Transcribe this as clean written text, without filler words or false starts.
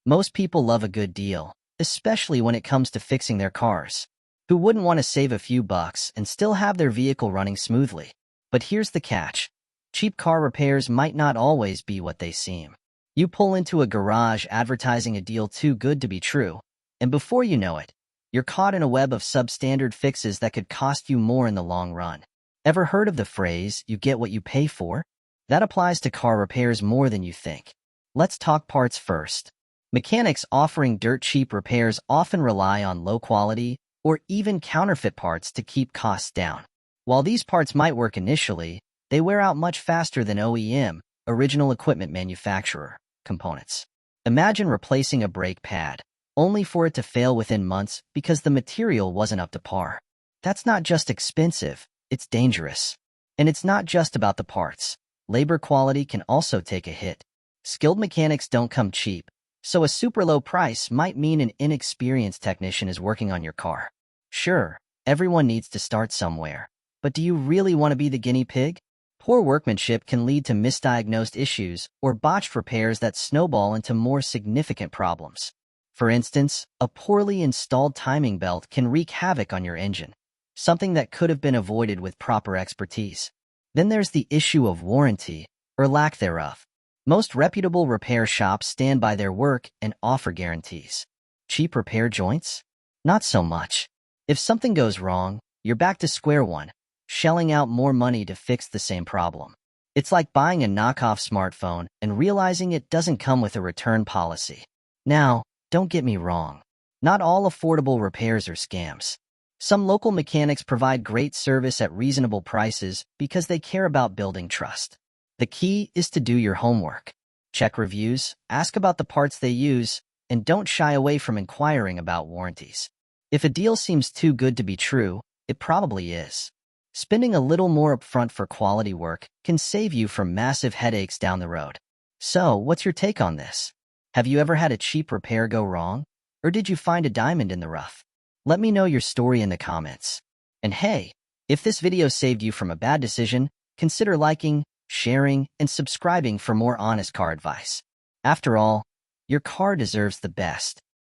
Most people love a good deal, especially when it comes to fixing their cars. Who wouldn't want to save a few bucks and still have their vehicle running smoothly? But here's the catch. Cheap car repairs might not always be what they seem. You pull into a garage advertising a deal too good to be true, and before you know it, you're caught in a web of substandard fixes that could cost you more in the long run. Ever heard of the phrase, you get what you pay for? That applies to car repairs more than you think. Let's talk parts first. Mechanics offering dirt-cheap repairs often rely on low-quality or even counterfeit parts to keep costs down. While these parts might work initially, they wear out much faster than OEM, original equipment manufacturer, components. Imagine replacing a brake pad, only for it to fail within months because the material wasn't up to par. That's not just expensive, it's dangerous. And it's not just about the parts. Labor quality can also take a hit. Skilled mechanics don't come cheap, so a super low price might mean an inexperienced technician is working on your car. Sure, everyone needs to start somewhere, but do you really want to be the guinea pig? Poor workmanship can lead to misdiagnosed issues or botched repairs that snowball into more significant problems. For instance, a poorly installed timing belt can wreak havoc on your engine, something that could have been avoided with proper expertise. Then there's the issue of warranty, or lack thereof. Most reputable repair shops stand by their work and offer guarantees. Cheap repair joints? Not so much. If something goes wrong, you're back to square one, shelling out more money to fix the same problem. It's like buying a knockoff smartphone and realizing it doesn't come with a return policy. Now, don't get me wrong. Not all affordable repairs are scams. Some local mechanics provide great service at reasonable prices because they care about building trust. The key is to do your homework. Check reviews, ask about the parts they use, and don't shy away from inquiring about warranties. If a deal seems too good to be true, it probably is. Spending a little more upfront for quality work can save you from massive headaches down the road. So, what's your take on this? Have you ever had a cheap repair go wrong? Or did you find a diamond in the rough? Let me know your story in the comments. And hey, if this video saved you from a bad decision, consider liking, sharing, and subscribing for more honest car advice. After all, your car deserves the best.